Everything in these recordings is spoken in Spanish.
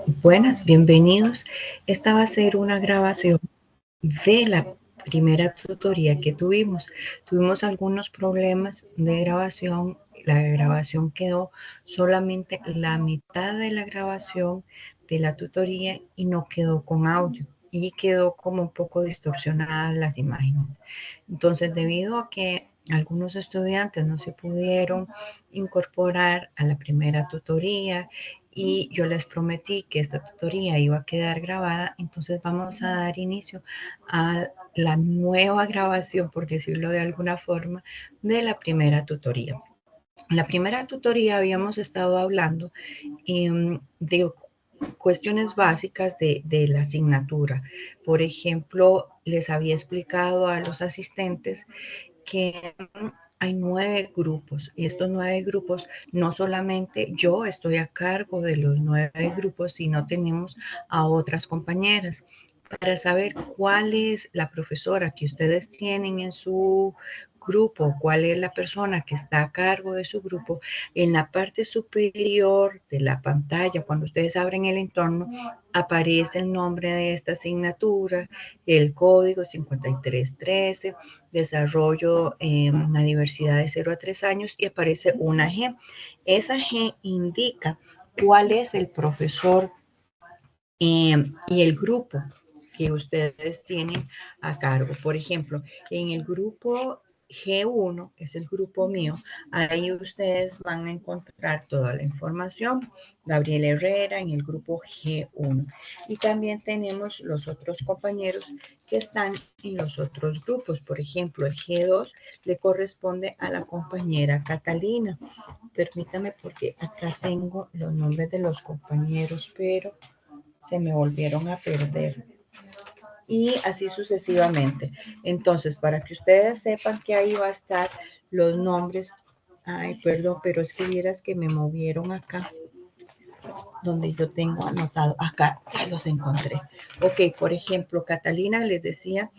Buenas, bienvenidos. Esta va a ser una grabación de la primera tutoría que tuvimos. Tuvimos algunos problemas de grabación. La grabación quedó solamente la mitad de la grabación de la tutoría y no quedó con audio y quedó como un poco distorsionadas las imágenes. Entonces, debido a que algunos estudiantes no se pudieron incorporar a la primera tutoría y yo les prometí que esta tutoría iba a quedar grabada, entonces vamos a dar inicio a la nueva grabación, por decirlo de alguna forma, de la primera tutoría. En la primera tutoría habíamos estado hablando de cuestiones básicas de la asignatura. Por ejemplo, les había explicado a los asistentes que hay 9 grupos y estos 9 grupos, no solamente yo estoy a cargo de los 9 grupos, sino tenemos a otras compañeras para saber cuál es la profesora que ustedes tienen en su grupo, cuál es la persona que está a cargo de su grupo. En la parte superior de la pantalla, cuando ustedes abren el entorno, aparece el nombre de esta asignatura, el código 5313, desarrollo en la diversidad de 0 a 3 años, y aparece una G. Esa G indica cuál es el profesor y el grupo que ustedes tienen a cargo. Por ejemplo, en el grupo G1, que es el grupo mío, ahí ustedes van a encontrar toda la información. Gabriel Herrera en el grupo G1. Y también tenemos los otros compañeros que están en los otros grupos. Por ejemplo, el G2 le corresponde a la compañera Catalina. Permítame porque acá tengo los nombres de los compañeros, pero se me volvieron a perder. Y así sucesivamente. Entonces, para que ustedes sepan que ahí va a estar los nombres. Ay, perdón, pero es que vieras que me movieron acá, donde yo tengo anotado. Acá ya los encontré. Ok, por ejemplo, Catalina les decía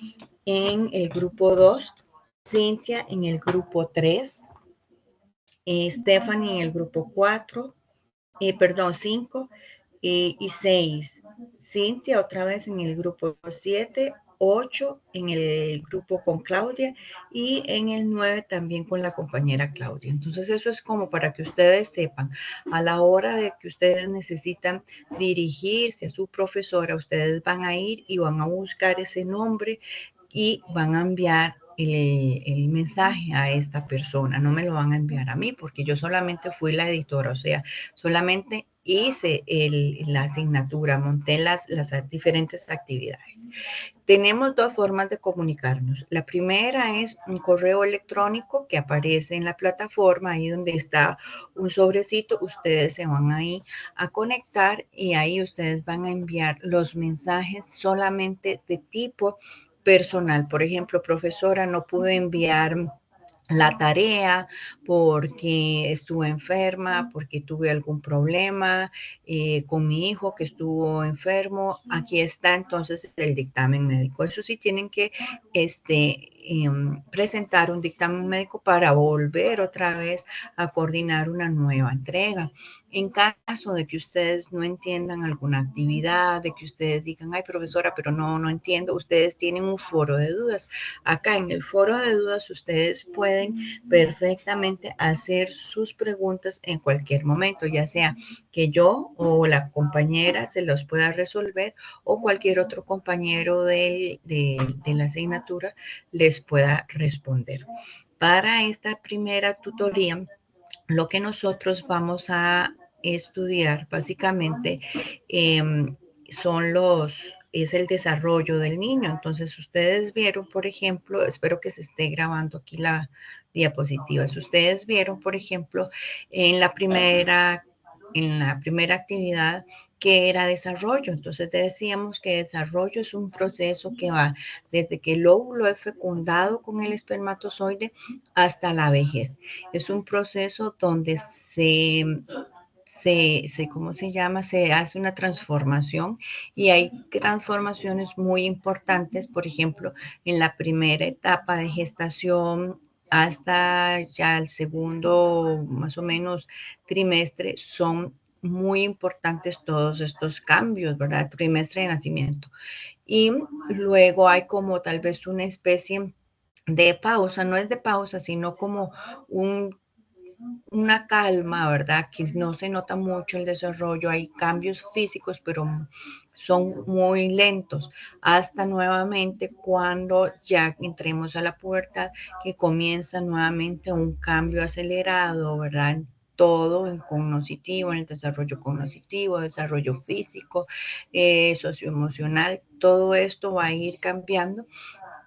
en el grupo 2, Cintia en el grupo 3, Stephanie en el grupo 4, perdón, 5 y 6. Cintia otra vez en el grupo 7, 8 en el grupo con Claudia y en el 9 también con la compañera Claudia. Entonces eso es como para que ustedes sepan, a la hora de que ustedes necesitan dirigirse a su profesora, ustedes van a ir y van a buscar ese nombre y van a enviar el mensaje a esta persona. No me lo van a enviar a mí porque yo solamente fui la editora, o sea, solamente hice la asignatura, monté las diferentes actividades. Tenemos dos formas de comunicarnos. La primera es un correo electrónico que aparece en la plataforma, ahí donde está un sobrecito. Ustedes se van ahí a conectar y ahí ustedes van a enviar los mensajes solamente de tipo personal. Por ejemplo, profesora, no pude enviar la tarea porque estuve enferma, porque tuve algún problema con mi hijo que estuvo enfermo. Aquí está entonces el dictamen médico. Eso sí tienen que presentar un dictamen médico para volver otra vez a coordinar una nueva entrega. En caso de que ustedes no entiendan alguna actividad, de que ustedes digan, ay profesora, pero no entiendo, ustedes tienen un foro de dudas. Acá en el foro de dudas ustedes pueden perfectamente hacer sus preguntas en cualquier momento, ya sea que yo o la compañera se los pueda resolver o cualquier otro compañero de la asignatura les pueda responder. Para esta primera tutoría, lo que nosotros vamos a estudiar básicamente eh, es el desarrollo del niño. Entonces, ustedes vieron, por ejemplo, espero que se esté grabando aquí la diapositiva. Si ustedes vieron, por ejemplo, en la primera actividad que era desarrollo. Entonces decíamos que desarrollo es un proceso que va desde que el óvulo es fecundado con el espermatozoide hasta la vejez. Es un proceso donde ¿cómo se llama? Se hace una transformación y hay transformaciones muy importantes, por ejemplo, en la primera etapa de gestación hasta ya el segundo, más o menos, trimestre, son muy importantes todos estos cambios, ¿verdad? Trimestre de nacimiento. Y luego hay como tal vez una especie de pausa, no es de pausa, sino como un una calma, ¿verdad? Que no se nota mucho el desarrollo, hay cambios físicos, pero son muy lentos, hasta nuevamente cuando ya entremos a la pubertad, que comienza nuevamente un cambio acelerado, ¿verdad? Todo en cognitivo, en el desarrollo cognitivo, desarrollo físico, socioemocional, todo esto va a ir cambiando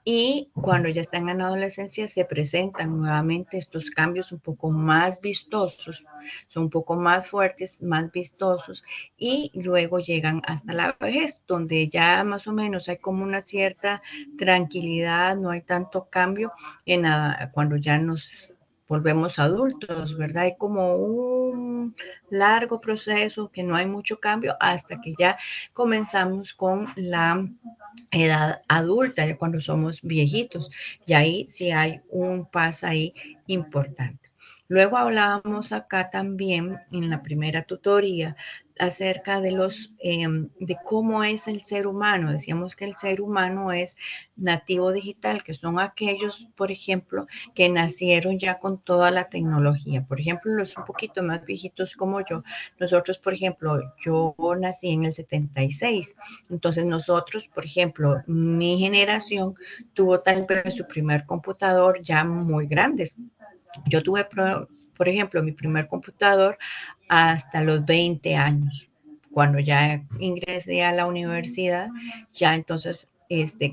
y cuando ya están en adolescencia se presentan nuevamente estos cambios un poco más vistosos, son un poco más fuertes, más vistosos y luego llegan hasta la vejez, donde ya más o menos hay como una cierta tranquilidad, no hay tanto cambio en nada, cuando ya nos volvemos adultos, ¿verdad? Hay como un largo proceso que no hay mucho cambio hasta que ya comenzamos con la edad adulta, ya cuando somos viejitos, y ahí sí hay un paso ahí importante. Luego hablábamos acá también en la primera tutoría acerca de de cómo es el ser humano. Decíamos que el ser humano es nativo digital, que son aquellos, por ejemplo, que nacieron ya con toda la tecnología. Por ejemplo, los un poquito más viejitos como yo, nosotros, por ejemplo, yo nací en el 76. Entonces nosotros, por ejemplo, mi generación tuvo tal vez su primer computador ya muy grandes. Yo tuve, por ejemplo, mi primer computador hasta los 20 años. Cuando ya ingresé a la universidad, ya entonces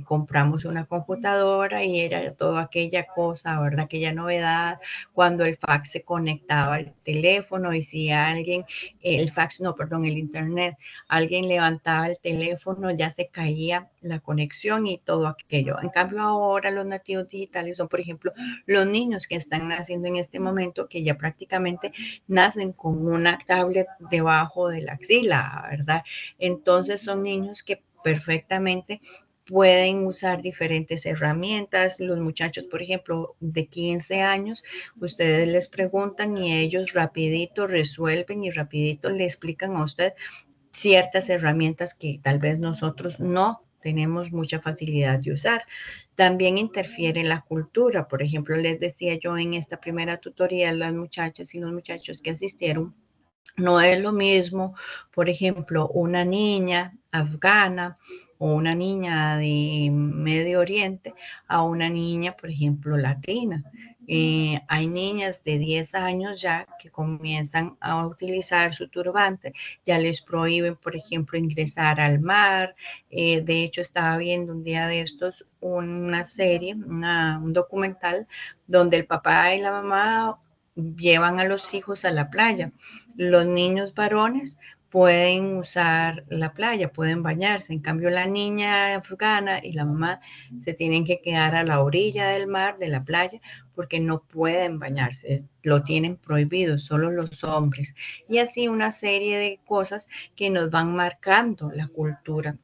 compramos una computadora y era toda aquella cosa, ¿verdad? Aquella novedad, cuando el fax se conectaba al teléfono y si alguien, el fax, no, perdón, el internet, alguien levantaba el teléfono, ya se caía la conexión y todo aquello. En cambio, ahora los nativos digitales son, por ejemplo, los niños que están naciendo en este momento, que ya prácticamente nacen con una tablet debajo de la axila, ¿verdad? Entonces son niños que perfectamente pueden usar diferentes herramientas. Los muchachos, por ejemplo, de 15 años, ustedes les preguntan y ellos rapidito resuelven y rapidito le explican a usted ciertas herramientas que tal vez nosotros no tenemos mucha facilidad de usar. También interfiere la cultura. Por ejemplo, les decía yo en esta primera tutoría, las muchachas y los muchachos que asistieron, no es lo mismo, por ejemplo, una niña afgana o una niña de Medio Oriente a una niña, por ejemplo, latina. Hay niñas de 10 años ya que comienzan a utilizar su turbante, ya les prohíben, por ejemplo, ingresar al mar. De hecho, estaba viendo un día de estos una serie, un documental, donde el papá y la mamá llevan a los hijos a la playa. Los niños varones pueden usar la playa, pueden bañarse. En cambio, la niña afgana y la mamá se tienen que quedar a la orilla del mar, de la playa, porque no pueden bañarse. Lo tienen prohibido, solo los hombres. Y así una serie de cosas que nos van marcando la cultura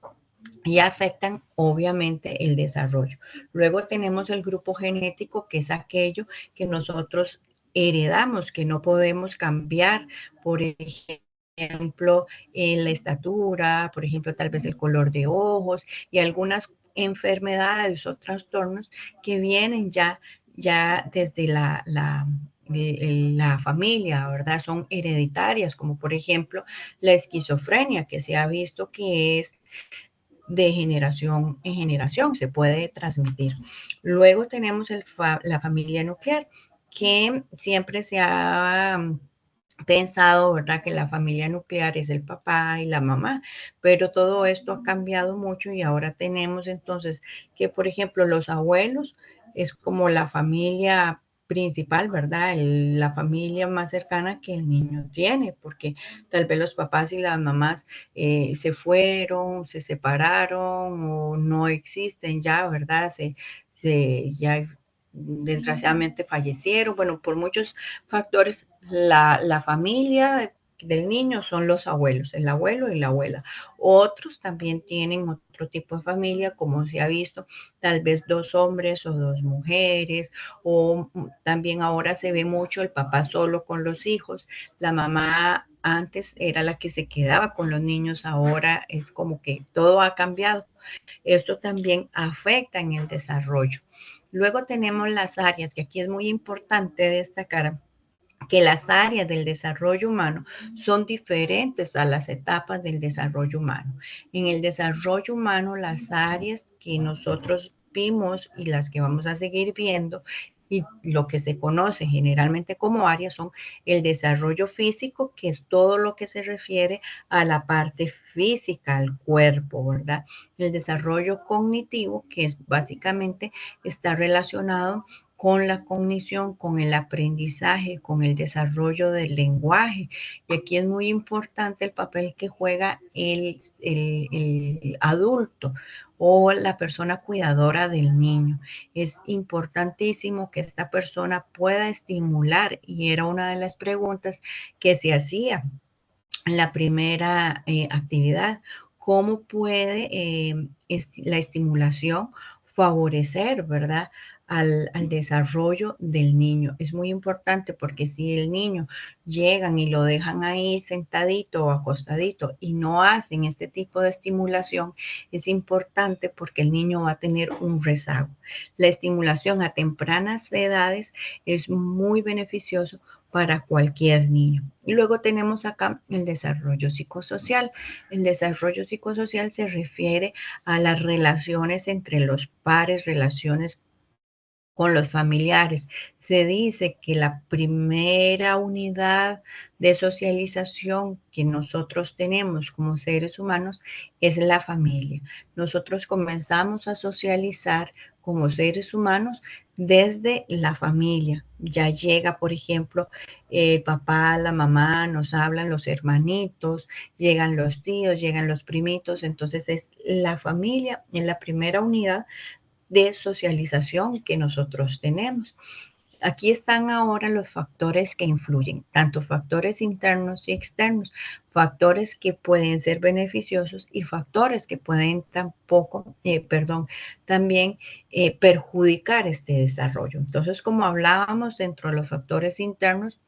y afectan obviamente el desarrollo. Luego tenemos el grupo genético, que es aquello que nosotros heredamos, que no podemos cambiar, por ejemplo, la estatura, por ejemplo, tal vez el color de ojos y algunas enfermedades o trastornos que vienen ya desde la familia, ¿verdad? Son hereditarias, como por ejemplo la esquizofrenia, que se ha visto que es de generación en generación, se puede transmitir. Luego tenemos la familia nuclear, que siempre se ha pensado, ¿verdad?, que la familia nuclear es el papá y la mamá, pero todo esto ha cambiado mucho y ahora tenemos entonces que, por ejemplo, los abuelos es como la familia principal, ¿verdad? La familia más cercana que el niño tiene, porque tal vez los papás y las mamás se fueron, se separaron o no existen ya, ¿verdad? Ya desgraciadamente fallecieron, bueno, por muchos factores, la familia del niño son los abuelos, el abuelo y la abuela. Otros también tienen otro tipo de familia, como se ha visto, tal vez dos hombres o dos mujeres, o también ahora se ve mucho el papá solo con los hijos, la mamá antes era la que se quedaba con los niños, ahora es como que todo ha cambiado. Esto también afecta en el desarrollo. Luego tenemos las áreas, que aquí es muy importante destacar que las áreas del desarrollo humano son diferentes a las etapas del desarrollo humano. En el desarrollo humano, las áreas que nosotros vimos y las que vamos a seguir viendo y lo que se conoce generalmente como áreas son el desarrollo físico, que es todo lo que se refiere a la parte física, al cuerpo, ¿verdad? El desarrollo cognitivo, que es básicamente está relacionado con la cognición, con el aprendizaje, con el desarrollo del lenguaje. Y aquí es muy importante el papel que juega el adulto o la persona cuidadora del niño. Es importantísimo que esta persona pueda estimular, y era una de las preguntas que se hacía en la primera actividad, cómo puede la estimulación favorecer, ¿verdad? Al desarrollo del niño. Es muy importante porque si el niño llegan y lo dejan ahí sentadito o acostadito y no hacen este tipo de estimulación, es importante porque el niño va a tener un rezago. La estimulación a tempranas edades es muy beneficioso para cualquier niño. Y luego tenemos acá el desarrollo psicosocial. El desarrollo psicosocial se refiere a las relaciones entre los pares, relaciones con los familiares. Se dice que la primera unidad de socialización que nosotros tenemos como seres humanos es la familia. Nosotros comenzamos a socializar como seres humanos desde la familia. Ya llega, por ejemplo, el papá, la mamá, nos hablan los hermanitos, llegan los tíos, llegan los primitos. Entonces es la familia en la primera unidad de socialización que nosotros tenemos. Aquí están ahora los factores que influyen, tanto factores internos y externos, factores que pueden ser beneficiosos y factores que pueden también perjudicar este desarrollo. Entonces, como hablábamos, dentro de los factores internos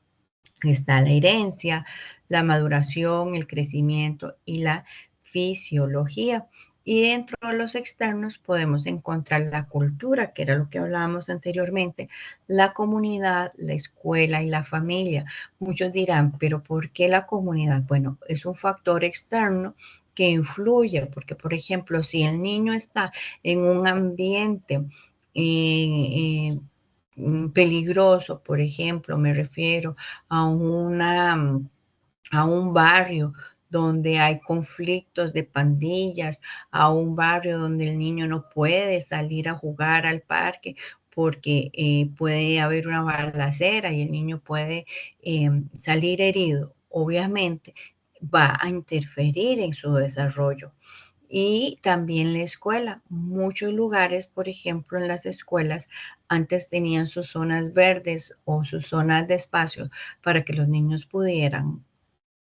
está la herencia, la maduración, el crecimiento y la fisiología. Y dentro de los externos podemos encontrar la cultura, que era lo que hablábamos anteriormente, la comunidad, la escuela y la familia. Muchos dirán, pero ¿por qué la comunidad? Bueno, es un factor externo que influye, porque por ejemplo, si el niño está en un ambiente eh, peligroso, por ejemplo, me refiero a a un barrio donde hay conflictos de pandillas, a un barrio donde el niño no puede salir a jugar al parque porque puede haber una balacera y el niño puede salir herido. Obviamente va a interferir en su desarrollo. Y también la escuela. Muchos lugares, por ejemplo, en las escuelas, antes tenían sus zonas verdes o sus zonas de espacio para que los niños pudieran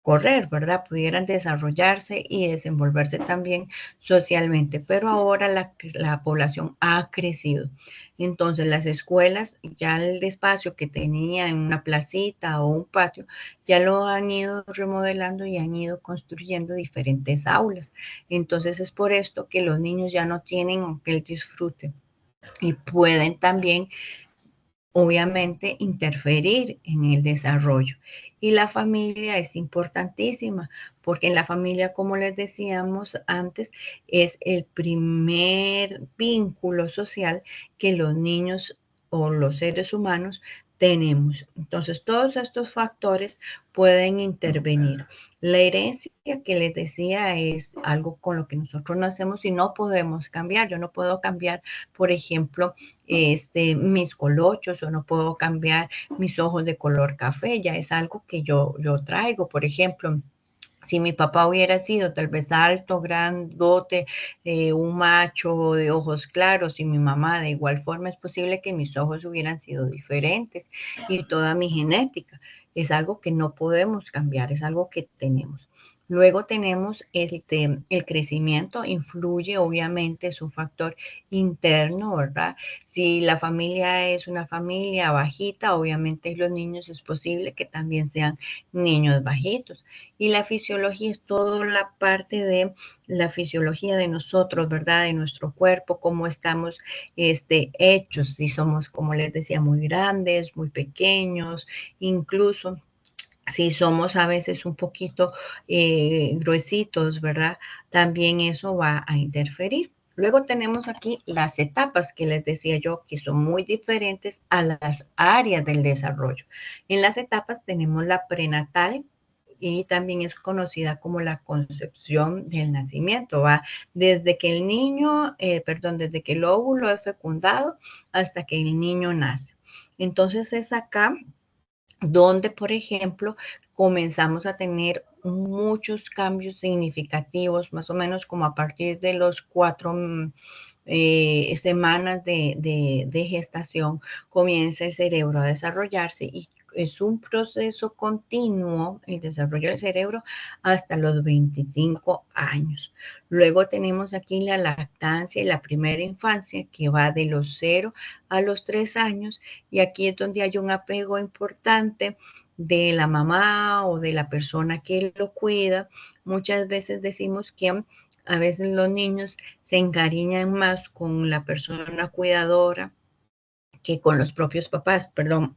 correr, ¿verdad? Pudieran desarrollarse y desenvolverse también socialmente, pero ahora la población ha crecido. Entonces las escuelas, ya el espacio que tenía en una placita o un patio, ya lo han ido remodelando y han ido construyendo diferentes aulas. Entonces es por esto que los niños ya no tienen aquel disfrute y pueden también obviamente interferir en el desarrollo. Y la familia es importantísima, porque en la familia, como les decíamos antes, es el primer vínculo social que los niños o los seres humanos tenemos. Entonces, todos estos factores pueden intervenir. La herencia que les decía es algo con lo que nosotros nacemos y no podemos cambiar. Yo no puedo cambiar, por ejemplo, mis colochos o no puedo cambiar mis ojos de color café, ya es algo que yo traigo. Por ejemplo, si mi papá hubiera sido tal vez alto, grandote, un macho de ojos claros y mi mamá de igual forma, es posible que mis ojos hubieran sido diferentes y toda mi genética. Es algo que no podemos cambiar, es algo que tenemos. Luego tenemos el crecimiento, influye, obviamente, es un factor interno, ¿verdad? Si la familia es una familia bajita, obviamente los niños es posible que también sean niños bajitos. Y la fisiología es toda la parte de la fisiología de nosotros, ¿verdad? De nuestro cuerpo, cómo estamos hechos, si somos, como les decía, muy grandes, muy pequeños, incluso si somos a veces un poquito gruesitos, ¿verdad? También eso va a interferir. Luego tenemos aquí las etapas que les decía yo que son muy diferentes a las áreas del desarrollo. En las etapas tenemos la prenatal y también es conocida como la concepción del nacimiento, va desde que el niño, desde que el óvulo es fecundado hasta que el niño nace. Entonces es acá donde, por ejemplo, comenzamos a tener muchos cambios significativos, más o menos como a partir de los 4 semanas de gestación, comienza el cerebro a desarrollarse y es un proceso continuo, el desarrollo del cerebro, hasta los 25 años. Luego tenemos aquí la lactancia y la primera infancia, que va de los 0 a los 3 años, y aquí es donde hay un apego importante de la mamá o de la persona que lo cuida. Muchas veces decimos que a veces los niños se encariñan más con la persona cuidadora que con los propios papás, perdón.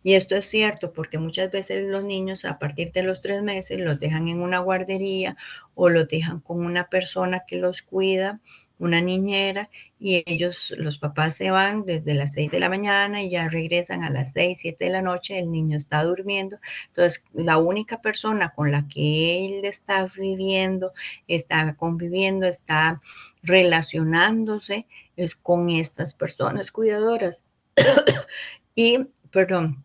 Y esto es cierto porque muchas veces los niños a partir de los 3 meses los dejan en una guardería o los dejan con una persona que los cuida, una niñera, y ellos, los papás se van desde las 6 de la mañana y ya regresan a las 6, 7 de la noche, el niño está durmiendo. Entonces, la única persona con la que él está viviendo, está conviviendo, está relacionándose es con estas personas cuidadoras. Y, perdón,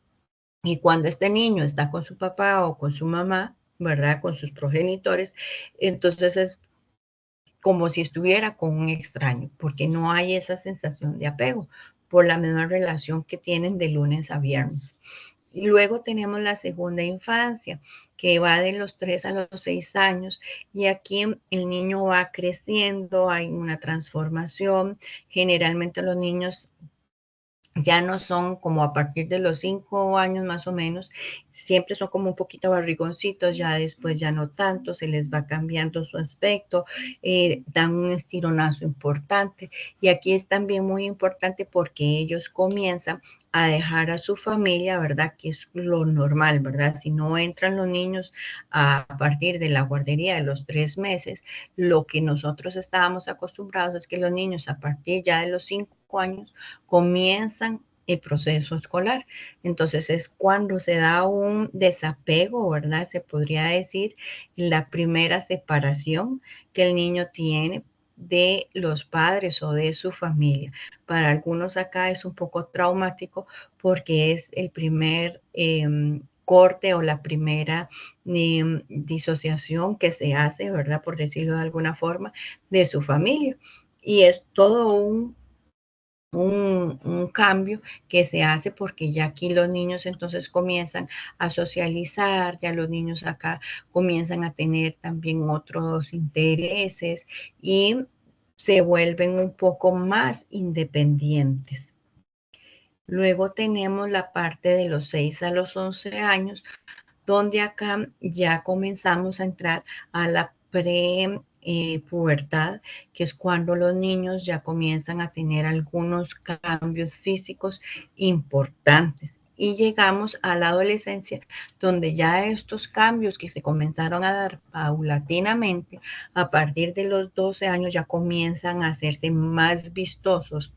y cuando este niño está con su papá o con su mamá, ¿verdad? Con sus progenitores, entonces es como si estuviera con un extraño, porque no hay esa sensación de apego por la misma relación que tienen de lunes a viernes. Y luego tenemos la segunda infancia, que va de los 3 a los 6 años, y aquí el niño va creciendo, hay una transformación. Generalmente los niños ya no son como a partir de los 5 años más o menos, siempre son como un poquito barrigoncitos, ya después ya no tanto, se les va cambiando su aspecto, dan un estironazo importante y aquí es también muy importante porque ellos comienzan a dejar a su familia, ¿verdad? Que es lo normal, ¿verdad? Si no entran los niños a partir de la guardería de los 3 meses, lo que nosotros estábamos acostumbrados es que los niños a partir ya de los 5 años comienzan el proceso escolar. Entonces es cuando se da un desapego, ¿verdad? Se podría decir la primera separación que el niño tiene de los padres o de su familia. Para algunos acá es un poco traumático porque es el primer corte o la primera disociación que se hace, ¿verdad? Por decirlo de alguna forma, de su familia. Y es todo un cambio que se hace porque ya aquí los niños entonces comienzan a socializar, ya los niños acá comienzan a tener también otros intereses y se vuelven un poco más independientes. Luego tenemos la parte de los 6 a los 11 años, donde acá ya comenzamos a entrar a la pubertad, que es cuando los niños ya comienzan a tener algunos cambios físicos importantes. Y llegamos a la adolescencia, donde ya estos cambios que se comenzaron a dar paulatinamente, a partir de los 12 años ya comienzan a hacerse más vistosos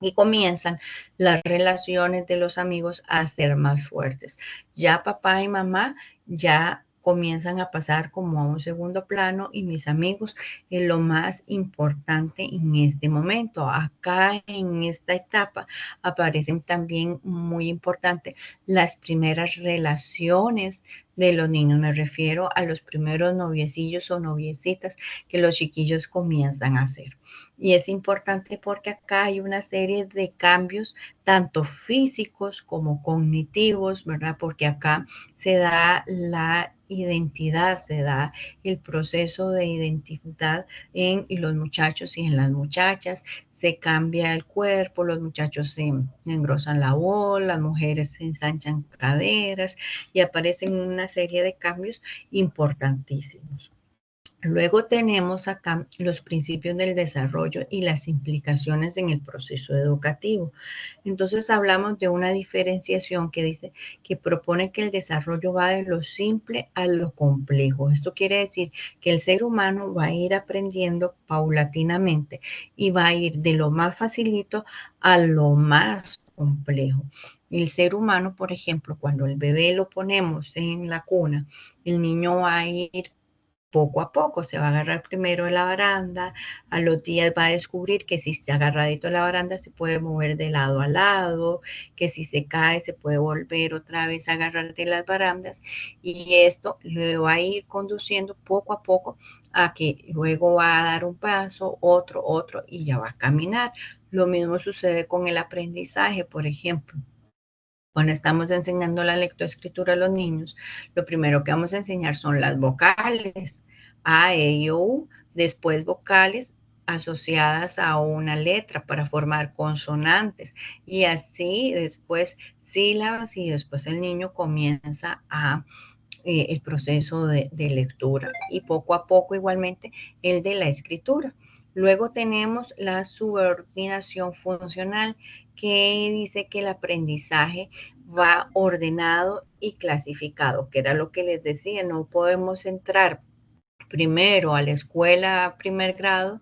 y comienzan las relaciones de los amigos a ser más fuertes. Ya papá y mamá ya comienzan a pasar como a un segundo plano y mis amigos es lo más importante en este momento. Acá en esta etapa aparecen también muy importantes las primeras relaciones de los niños. Me refiero a los primeros noviecillos o noviecitas que los chiquillos comienzan a hacer. Y es importante porque acá hay una serie de cambios, tanto físicos como cognitivos, ¿verdad? Porque acá se da la identidad, se da el proceso de identidad en los muchachos y en las muchachas, se cambia el cuerpo, los muchachos se engrosan la voz, las mujeres se ensanchan caderas y aparecen una serie de cambios importantísimos. Luego tenemos acá los principios del desarrollo y las implicaciones en el proceso educativo. Entonces hablamos de una diferenciación que dice que propone que el desarrollo va de lo simple a lo complejo. Esto quiere decir que el ser humano va a ir aprendiendo paulatinamente y va a ir de lo más facilito a lo más complejo. El ser humano, por ejemplo, cuando el bebé lo ponemos en la cuna, el niño va a ir poco a poco, se va a agarrar primero de la baranda, a los días va a descubrir que si está agarradito de la baranda se puede mover de lado a lado, que si se cae se puede volver otra vez a agarrar de las barandas y esto le va a ir conduciendo poco a poco a que luego va a dar un paso, otro y ya va a caminar. Lo mismo sucede con el aprendizaje, por ejemplo. Cuando estamos enseñando la lectoescritura a los niños, lo primero que vamos a enseñar son las vocales, A, E, I, O, U, después vocales asociadas a una letra para formar consonantes y así después sílabas y después el niño comienza el proceso de lectura y poco a poco igualmente el de la escritura. Luego tenemos la subordinación funcional que dice que el aprendizaje va ordenado y clasificado, que era lo que les decía, no podemos entrar primero a la escuela primer grado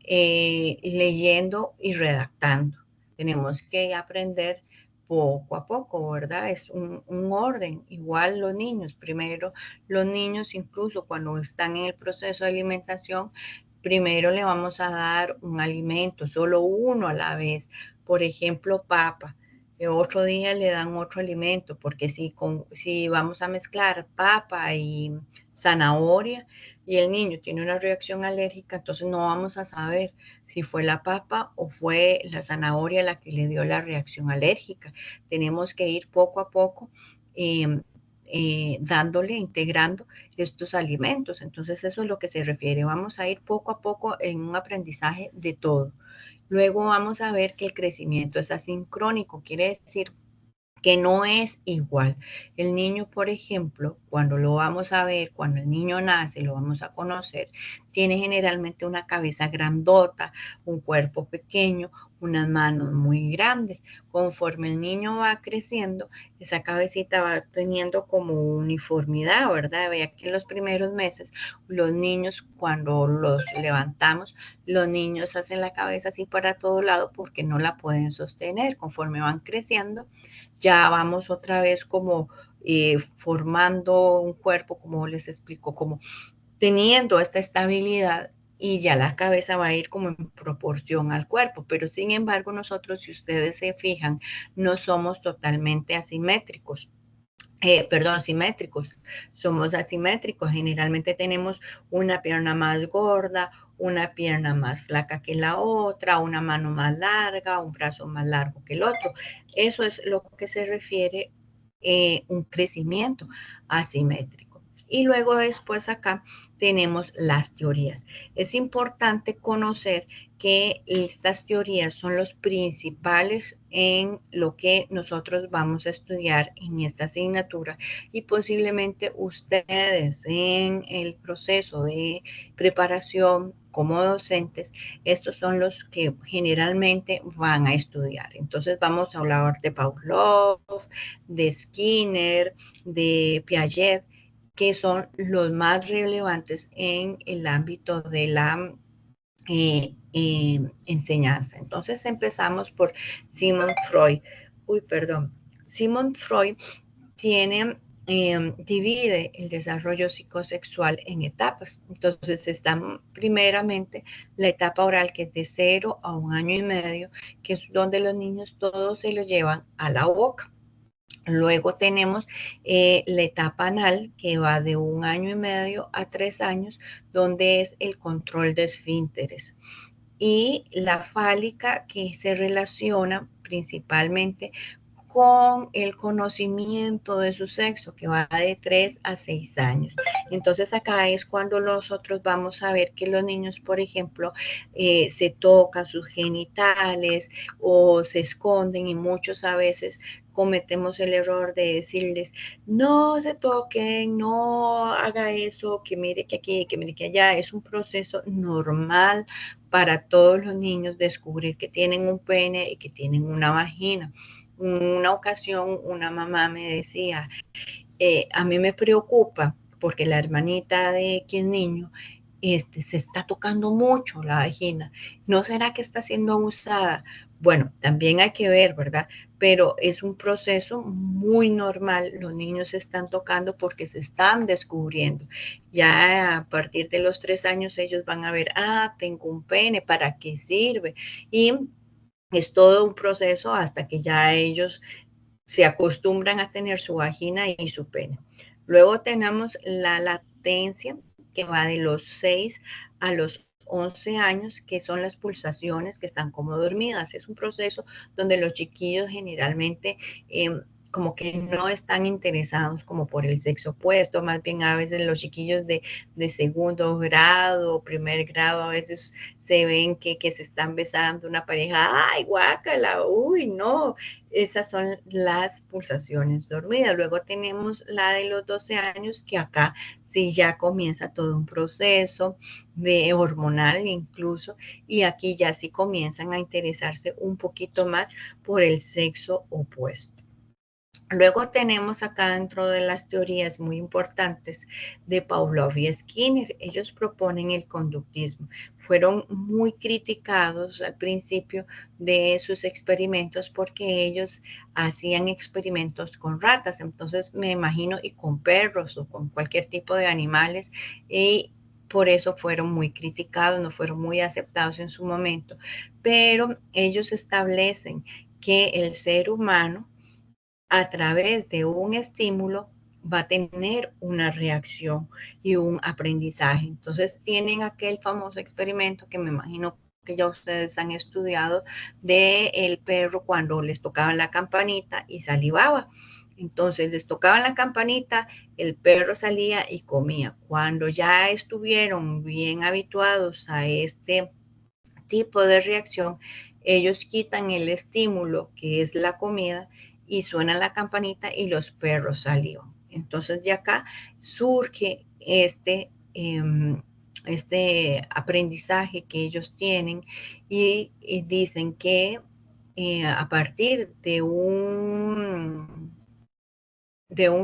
leyendo y redactando. Tenemos que aprender poco a poco, ¿verdad? Es un orden. Igual los niños, primero los niños incluso cuando están en el proceso de alimentación, primero le vamos a dar un alimento, solo uno a la vez. Por ejemplo, papa. Otro día le dan otro alimento, porque si vamos a mezclar papa y zanahoria, y el niño tiene una reacción alérgica, entonces no vamos a saber si fue la papa o fue la zanahoria la que le dio la reacción alérgica. Tenemos que ir poco a poco dándole, integrando estos alimentos. Entonces eso es lo que se refiere. Vamos a ir poco a poco en un aprendizaje de todo. Luego vamos a ver que el crecimiento es asincrónico, quiere decir que no es igual. El niño, por ejemplo, cuando lo vamos a ver, cuando el niño nace, lo vamos a conocer, tiene generalmente una cabeza grandota, un cuerpo pequeño, unas manos muy grandes. Conforme el niño va creciendo, esa cabecita va teniendo como uniformidad, ¿verdad? Vea que en los primeros meses, los niños, cuando los levantamos, los niños hacen la cabeza así para todo lado porque no la pueden sostener. Conforme van creciendo, ya vamos otra vez como formando un cuerpo, como les explico, como teniendo esta estabilidad y ya la cabeza va a ir como en proporción al cuerpo, pero sin embargo nosotros, si ustedes se fijan, no somos totalmente asimétricos. Perdón, simétricos, somos asimétricos, generalmente tenemos una pierna más gorda, una pierna más flaca que la otra, una mano más larga, un brazo más largo que el otro. Eso es lo que se refiere un crecimiento asimétrico. Y luego después acá tenemos las teorías. Es importante conocer que estas teorías son los principales en lo que nosotros vamos a estudiar en esta asignatura y posiblemente ustedes en el proceso de preparación como docentes, estos son los que generalmente van a estudiar. Entonces vamos a hablar de Pavlov, de Skinner, de Piaget, que son los más relevantes en el ámbito de la enseñanza. Entonces empezamos por Sigmund Freud. Sigmund Freud divide el desarrollo psicosexual en etapas. Entonces está primeramente la etapa oral, que es de 0 a 1 año y medio, que es donde los niños todos se los llevan a la boca. Luego tenemos la etapa anal, que va de 1 año y medio a 3 años, donde es el control de esfínteres. Y la fálica, que se relaciona principalmente con el conocimiento de su sexo, que va de 3 a 6 años. Entonces acá es cuando nosotros vamos a ver que los niños, por ejemplo, se tocan sus genitales o se esconden, y muchos a veces cometemos el error de decirles, no se toquen, no haga eso, que mire que aquí, que mire que allá. Es un proceso normal para todos los niños descubrir que tienen un pene y que tienen una vagina. Una ocasión una mamá me decía, a mí me preocupa porque la hermanita de quien niño se está tocando mucho la vagina. ¿No será que está siendo abusada? Bueno, también hay que ver, ¿verdad? Pero es un proceso muy normal. Los niños se están tocando porque se están descubriendo. Ya a partir de los 3 años ellos van a ver, tengo un pene, ¿para qué sirve? Y es todo un proceso hasta que ya ellos se acostumbran a tener su vagina y su pene. Luego tenemos la latencia, que va de los 6 a los 11 años, que son las pulsaciones que están como dormidas. Es un proceso donde los chiquillos generalmente como que no están interesados como por el sexo opuesto. Más bien a veces los chiquillos de segundo grado o primer grado a veces se ven que se están besando una pareja. ¡Ay, guácala! ¡Uy, no! Esas son las pulsaciones dormidas. Luego tenemos la de los 12 años, que acá sí ya comienza todo un proceso de hormonal incluso, y aquí ya sí comienzan a interesarse un poquito más por el sexo opuesto. Luego tenemos acá dentro de las teorías muy importantes de Pavlov y Skinner. Ellos proponen el conductismo. Fueron muy criticados al principio de sus experimentos porque ellos hacían experimentos con ratas, entonces me imagino, y con perros o con cualquier tipo de animales, y por eso fueron muy criticados, no fueron muy aceptados en su momento. Pero ellos establecen que el ser humano, a través de un estímulo, va a tener una reacción y un aprendizaje. Entonces tienen aquel famoso experimento que me imagino que ya ustedes han estudiado, de el perro cuando les tocaban la campanita y salivaba. Entonces les tocaban la campanita, el perro salía y comía. Cuando ya estuvieron bien habituados a este tipo de reacción, ellos quitan el estímulo, que es la comida, y suena la campanita y los perros salieron. Entonces de acá surge este aprendizaje que ellos tienen, y dicen que a partir de un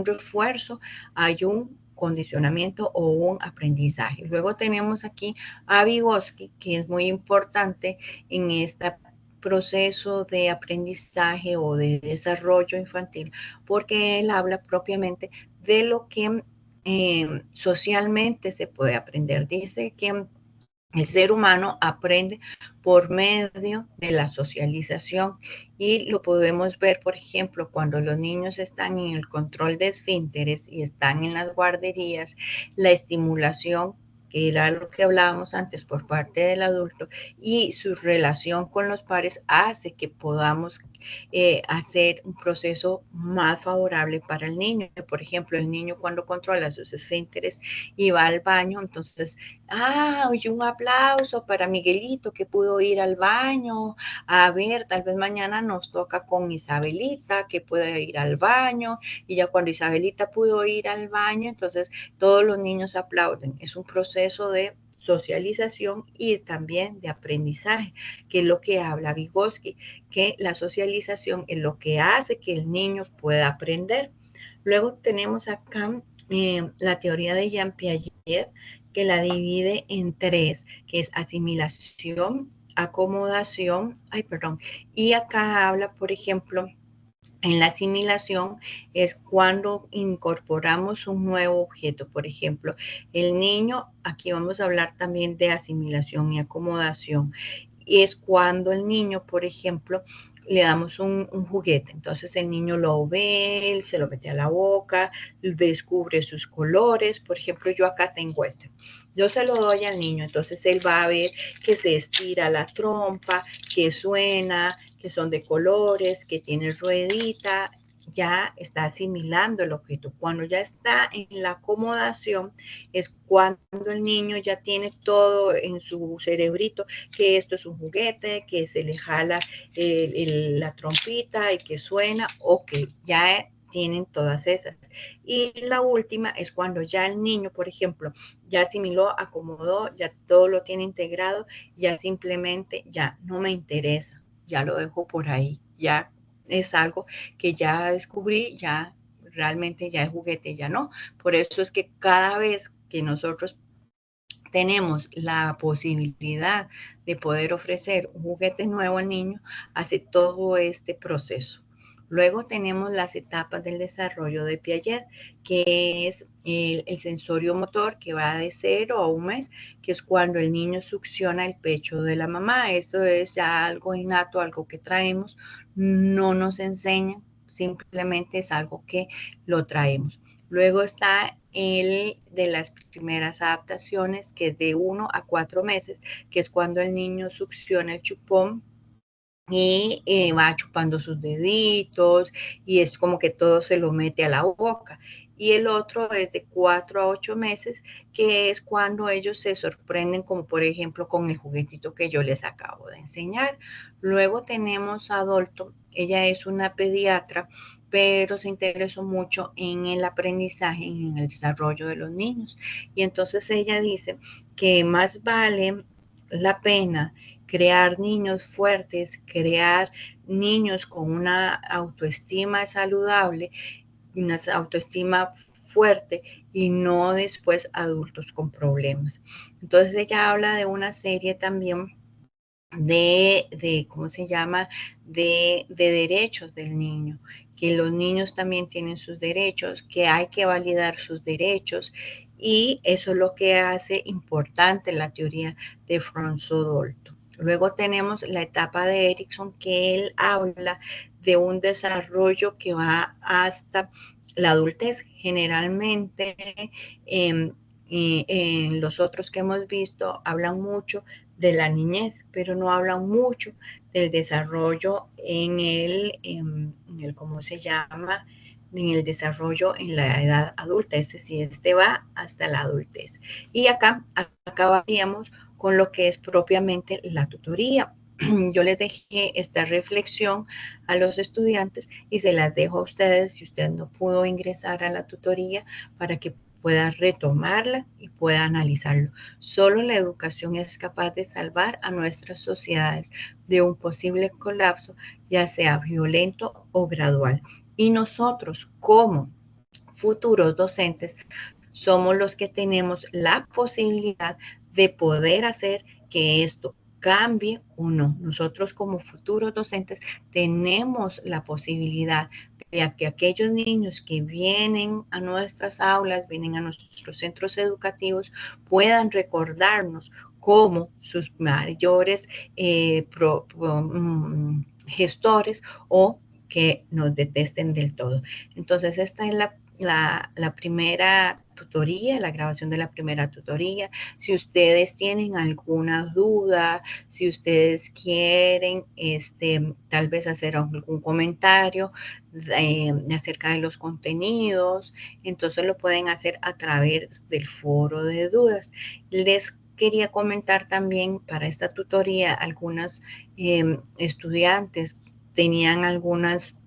refuerzo hay un condicionamiento o un aprendizaje. Luego tenemos aquí a Vygotsky, que es muy importante en este proceso de aprendizaje o de desarrollo infantil, porque él habla propiamente de lo que socialmente se puede aprender. Dice que el ser humano aprende por medio de la socialización, y lo podemos ver, por ejemplo, cuando los niños están en el control de esfínteres y están en las guarderías. La estimulación, que era lo que hablábamos antes, por parte del adulto, y su relación con los pares hace que podamos hacer un proceso más favorable para el niño. Por ejemplo, el niño cuando controla sus esfínteres y va al baño, entonces, oye, un aplauso para Miguelito que pudo ir al baño. A ver, tal vez mañana nos toca con Isabelita que puede ir al baño, y ya cuando Isabelita pudo ir al baño, entonces todos los niños aplauden. Es un proceso de socialización y también de aprendizaje, que es lo que habla Vygotsky, que la socialización es lo que hace que el niño pueda aprender. Luego tenemos acá la teoría de Jean Piaget, que la divide en tres, que es asimilación, acomodación, y acá habla, por ejemplo, en la asimilación es cuando incorporamos un nuevo objeto. Por ejemplo, el niño, aquí vamos a hablar también de asimilación y acomodación, y es cuando el niño, por ejemplo, le damos un juguete. Entonces el niño lo ve, él se lo mete a la boca, descubre sus colores. Por ejemplo, yo acá tengo este. Yo se lo doy al niño, entonces él va a ver que se estira la trompa, que suena, que son de colores, que tiene ruedita, ya está asimilando el objeto. Cuando ya está en la acomodación es cuando el niño ya tiene todo en su cerebrito, que esto es un juguete, que se le jala la trompita y que suena, ok, ya tienen todas esas. Y la última es cuando ya el niño, por ejemplo, ya asimiló, acomodó, ya todo lo tiene integrado, ya simplemente ya no me interesa, ya lo dejo por ahí, ya es algo que ya descubrí, ya realmente ya el juguete ya no. Por eso es que cada vez que nosotros tenemos la posibilidad de poder ofrecer un juguete nuevo al niño, hace todo este proceso. Luego tenemos las etapas del desarrollo de Piaget, que es el sensorio motor, que va de 0 a 1 mes, que es cuando el niño succiona el pecho de la mamá. Esto es ya algo innato, algo que traemos, no nos enseñan, simplemente es algo que lo traemos. Luego está el de las primeras adaptaciones, que es de 1 a 4 meses, que es cuando el niño succiona el chupón y va chupando sus deditos y es como que todo se lo mete a la boca. Y el otro es de 4 a 8 meses, que es cuando ellos se sorprenden, como por ejemplo con el juguetito que yo les acabo de enseñar. Luego tenemos a Adolto, ella es una pediatra, pero se interesó mucho en el aprendizaje, en el desarrollo de los niños. Y entonces ella dice que más vale la pena crear niños fuertes, crear niños con una autoestima saludable, una autoestima fuerte y no después adultos con problemas. Entonces ella habla de una serie también ¿cómo se llama? De derechos del niño, que los niños también tienen sus derechos, que hay que validar sus derechos y eso es lo que hace importante la teoría de François Dolto. Luego tenemos la etapa de Erikson, que él habla de un desarrollo que va hasta la adultez. Generalmente en los otros que hemos visto hablan mucho de la niñez, pero no hablan mucho del desarrollo ¿cómo se llama? En el desarrollo en la edad adulta, es decir, este va hasta la adultez. Y acá acabaríamos con lo que es propiamente la tutoría. Yo les dejé esta reflexión a los estudiantes y se las dejo a ustedes si usted no pudo ingresar a la tutoría para que pueda retomarla y pueda analizarlo. Solo la educación es capaz de salvar a nuestras sociedades de un posible colapso, ya sea violento o gradual. Y nosotros, como futuros docentes, somos los que tenemos la posibilidad de poder hacer que esto cambie o no. Nosotros como futuros docentes tenemos la posibilidad de que aquellos niños que vienen a nuestras aulas, vienen a nuestros centros educativos, puedan recordarnos cómo sus mayores gestores o que nos detesten del todo. Entonces, esta es la primera tutoría, la grabación de la primera tutoría. Si ustedes tienen alguna duda, si ustedes quieren tal vez hacer algún comentario acerca de los contenidos, entonces lo pueden hacer a través del foro de dudas. Les quería comentar también para esta tutoría, algunas estudiantes tenían algunas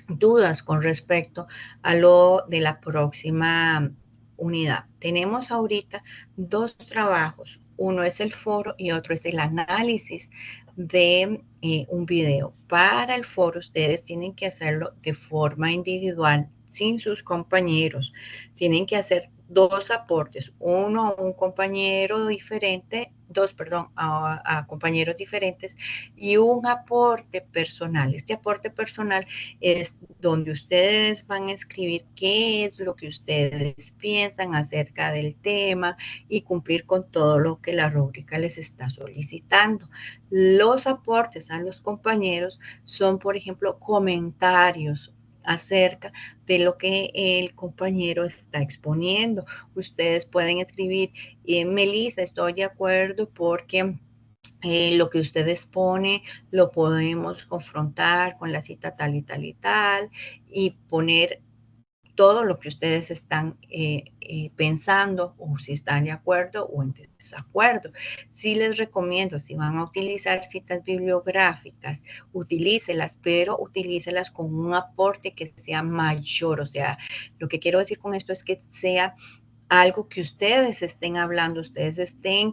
dudas con respecto a lo de la próxima unidad. Tenemos ahorita dos trabajos, uno es el foro y otro es el análisis de un video. Para el foro ustedes tienen que hacerlo de forma individual, sin sus compañeros. Tienen que hacer 2 aportes, uno a un compañero diferente, dos, perdón, a compañeros diferentes y un aporte personal. Este aporte personal es donde ustedes van a escribir qué es lo que ustedes piensan acerca del tema y cumplir con todo lo que la rúbrica les está solicitando. Los aportes a los compañeros son, por ejemplo, comentarios acerca de lo que el compañero está exponiendo. Ustedes pueden escribir, Melissa, estoy de acuerdo porque lo que usted expone lo podemos confrontar con la cita tal y tal y tal y poner todo lo que ustedes están pensando o si están de acuerdo o en desacuerdo. Sí les recomiendo, si van a utilizar citas bibliográficas, utilícelas, pero utilícelas con un aporte que sea mayor. O sea, lo que quiero decir con esto es que sea algo que ustedes estén hablando, ustedes estén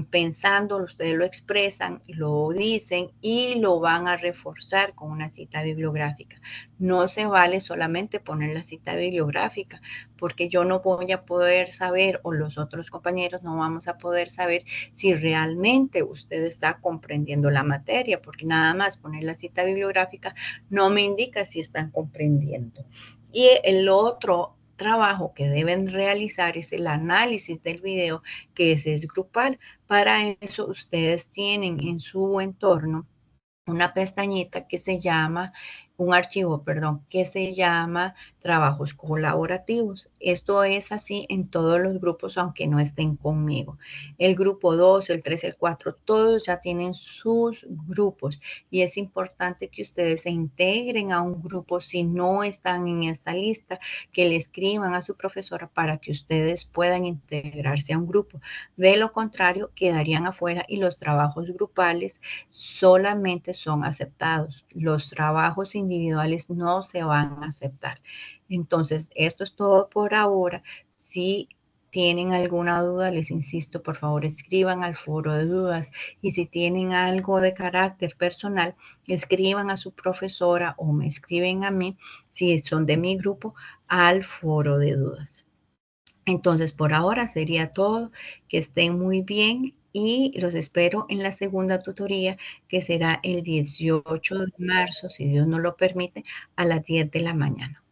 pensando, ustedes lo expresan, lo dicen y lo van a reforzar con una cita bibliográfica. No se vale solamente poner la cita bibliográfica, porque yo no voy a poder saber o los otros compañeros no vamos a poder saber si realmente usted está comprendiendo la materia, porque nada más poner la cita bibliográfica no me indica si están comprendiendo. Y el otro trabajo que deben realizar es el análisis del video, que es grupal. Para eso ustedes tienen en su entorno una pestañita que se llama, un archivo, perdón, que se llama trabajos colaborativos. Esto es así en todos los grupos, aunque no estén conmigo. El grupo 2, el 3, el 4, todos ya tienen sus grupos y es importante que ustedes se integren a un grupo si no están en esta lista, que le escriban a su profesora para que ustedes puedan integrarse a un grupo. De lo contrario, quedarían afuera y los trabajos grupales solamente son aceptados. Los trabajos individuales no se van a aceptar. Entonces, esto es todo por ahora. Si tienen alguna duda, les insisto, por favor, escriban al foro de dudas. Y si tienen algo de carácter personal, escriban a su profesora o me escriben a mí, si son de mi grupo, al foro de dudas. Entonces, por ahora sería todo. Que estén muy bien y los espero en la segunda tutoría, que será el 18 de marzo, si Dios nos lo permite, a las 10 de la mañana.